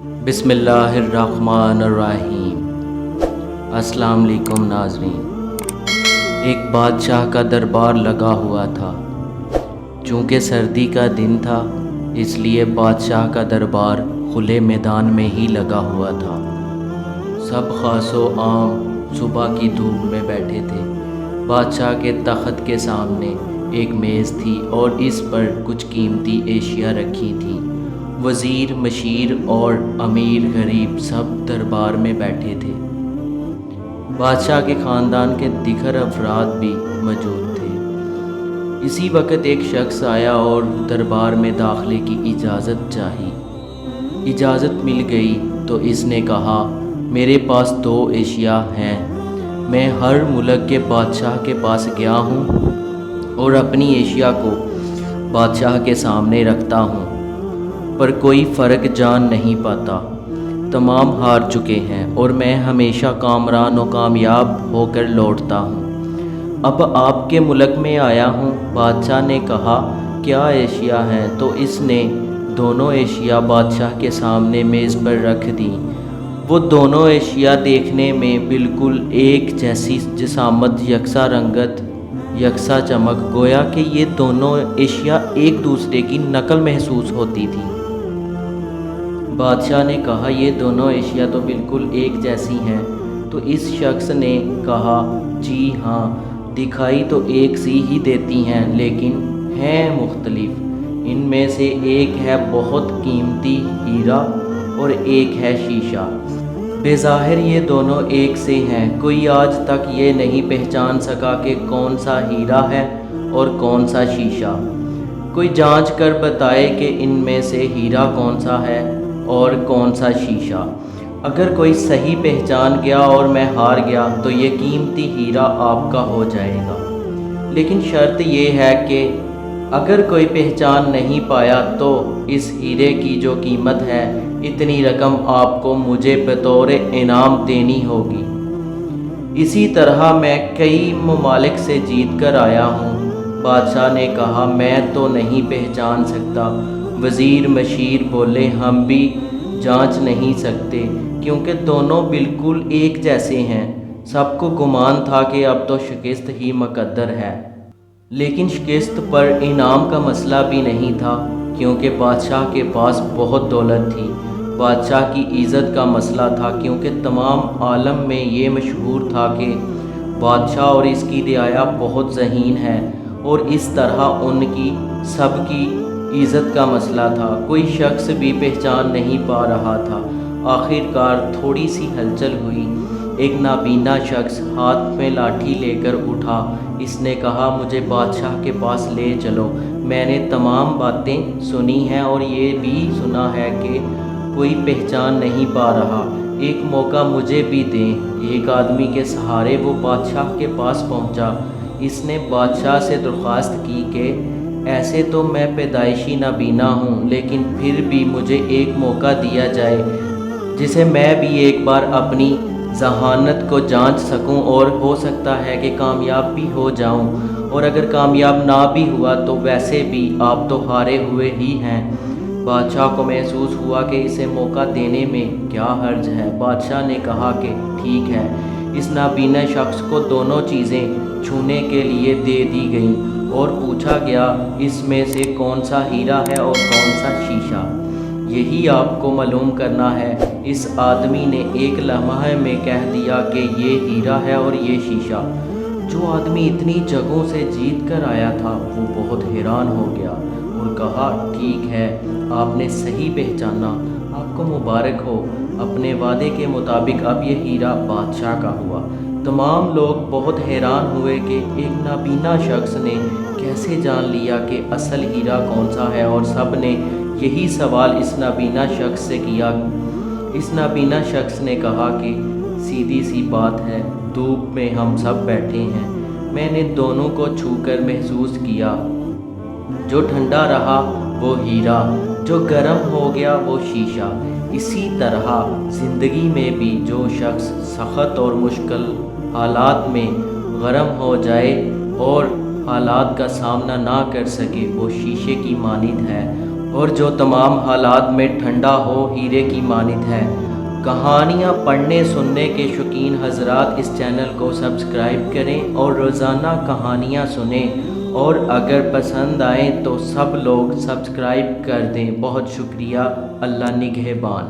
بسم اللہ الرحمن الرحیم۔ السلام علیکم ناظرین۔ ایک بادشاہ کا دربار لگا ہوا تھا۔ چونکہ سردی کا دن تھا اس لیے بادشاہ کا دربار کھلے میدان میں ہی لگا ہوا تھا۔ سب خاص و عام صبح کی دھوپ میں بیٹھے تھے۔ بادشاہ کے تخت کے سامنے ایک میز تھی اور اس پر کچھ قیمتی اشیاء رکھی تھیں۔ وزیر، مشیر اور امیر غریب سب دربار میں بیٹھے تھے۔ بادشاہ کے خاندان کے دیگر افراد بھی موجود تھے۔ اسی وقت ایک شخص آیا اور دربار میں داخلے کی اجازت چاہی۔ اجازت مل گئی تو اس نے کہا، میرے پاس 2 اشیاء ہیں۔ میں ہر ملک کے بادشاہ کے پاس گیا ہوں اور اپنی اشیاء کو بادشاہ کے سامنے رکھتا ہوں، پر کوئی فرق جان نہیں پاتا۔ تمام ہار چکے ہیں اور میں ہمیشہ کامران و کامیاب ہو کر لوٹتا ہوں۔ اب آپ کے ملک میں آیا ہوں۔ بادشاہ نے کہا، کیا اشیاء ہیں؟ تو اس نے دونوں اشیاء بادشاہ کے سامنے میز پر رکھ دیں۔ وہ دونوں اشیاء دیکھنے میں بالکل ایک جیسی جسامت، یکساں رنگت، یکساں چمک، گویا کہ یہ دونوں اشیاء ایک دوسرے کی نقل محسوس ہوتی تھیں۔ بادشاہ نے کہا، یہ دونوں اشیاء تو بالکل ایک جیسی ہیں۔ تو اس شخص نے کہا، جی ہاں، دکھائی تو ایک سی ہی دیتی ہیں لیکن ہیں مختلف۔ ان میں سے ایک ہے بہت قیمتی ہیرا اور ایک ہے شیشہ۔ بظاہر یہ دونوں ایک سے ہیں۔ کوئی آج تک یہ نہیں پہچان سکا کہ کون سا ہیرا ہے اور کون سا شیشہ۔ کوئی جانچ کر بتائے کہ ان میں سے ہیرا کون سا ہے اور کون سا شیشہ۔ اگر کوئی صحیح پہچان گیا اور میں ہار گیا تو یہ قیمتی ہیرا آپ کا ہو جائے گا، لیکن شرط یہ ہے کہ اگر کوئی پہچان نہیں پایا تو اس ہیرے کی جو قیمت ہے اتنی رقم آپ کو مجھے بطور انعام دینی ہوگی۔ اسی طرح میں کئی ممالک سے جیت کر آیا ہوں۔ بادشاہ نے کہا، میں تو نہیں پہچان سکتا۔ وزیر، مشیر بولے، ہم بھی جانچ نہیں سکتے کیونکہ دونوں بالکل ایک جیسے ہیں۔ سب کو گمان تھا کہ اب تو شکست ہی مقدر ہے، لیکن شکست پر انعام کا مسئلہ بھی نہیں تھا کیونکہ بادشاہ کے پاس بہت دولت تھی۔ بادشاہ کی عزت کا مسئلہ تھا کیونکہ تمام عالم میں یہ مشہور تھا کہ بادشاہ اور اس کی رعایا بہت ذہین ہے، اور اس طرح ان کی سب کی عزت کا مسئلہ تھا۔ کوئی شخص بھی پہچان نہیں پا رہا تھا۔ آخر کار تھوڑی سی ہلچل ہوئی۔ ایک نابینا شخص ہاتھ میں لاٹھی لے کر اٹھا۔ اس نے کہا، مجھے بادشاہ کے پاس لے چلو۔ میں نے تمام باتیں سنی ہیں اور یہ بھی سنا ہے کہ کوئی پہچان نہیں پا رہا۔ ایک موقع مجھے بھی دیں۔ ایک آدمی کے سہارے وہ بادشاہ کے پاس پہنچا۔ اس نے بادشاہ سے درخواست کی کہ ایسے تو میں پیدائشی نابینا ہوں، لیکن پھر بھی مجھے ایک موقع دیا جائے جسے میں بھی ایک بار اپنی ذہانت کو جانچ سکوں، اور ہو سکتا ہے کہ کامیاب بھی ہو جاؤں، اور اگر کامیاب نہ بھی ہوا تو ویسے بھی آپ تو ہارے ہوئے ہی ہیں۔ بادشاہ کو محسوس ہوا کہ اسے موقع دینے میں کیا حرج ہے۔ بادشاہ نے کہا کہ ٹھیک ہے۔ اس نابینا شخص کو دونوں چیزیں چھونے کے لیے دے دی گئیں اور پوچھا گیا، اس میں سے کون سا ہیرا ہے اور کون سا شیشہ؟ یہی آپ کو معلوم کرنا ہے۔ اس آدمی نے ایک لمحے میں کہہ دیا کہ یہ ہیرا ہے اور یہ شیشہ۔ جو آدمی اتنی جگہوں سے جیت کر آیا تھا وہ بہت حیران ہو گیا اور کہا، ٹھیک ہے، آپ نے صحیح پہچانا، آپ کو مبارک ہو۔ اپنے وعدے کے مطابق اب یہ ہیرا بادشاہ کا ہوا۔ تمام لوگ بہت حیران ہوئے کہ ایک نابینا شخص نے کیسے جان لیا کہ اصل ہیرا کون سا ہے، اور سب نے یہی سوال اس نابینا شخص سے کیا۔ اس نابینا شخص نے کہا کہ سیدھی سی بات ہے، دھوپ میں ہم سب بیٹھے ہیں، میں نے دونوں کو چھو کر محسوس کیا۔ جو ٹھنڈا رہا وہ ہیرا، جو گرم ہو گیا وہ شیشہ۔ اسی طرح زندگی میں بھی جو شخص سخت اور مشکل حالات میں گرم ہو جائے اور حالات کا سامنا نہ کر سکے وہ شیشے کی مانند ہے، اور جو تمام حالات میں ٹھنڈا ہو ہیرے کی مانند ہے۔ کہانیاں پڑھنے سننے کے شوقین حضرات اس چینل کو سبسکرائب کریں اور روزانہ کہانیاں سنیں، اور اگر پسند آئیں تو سب لوگ سبسکرائب کر دیں۔ بہت شکریہ۔ اللہ نگہبان۔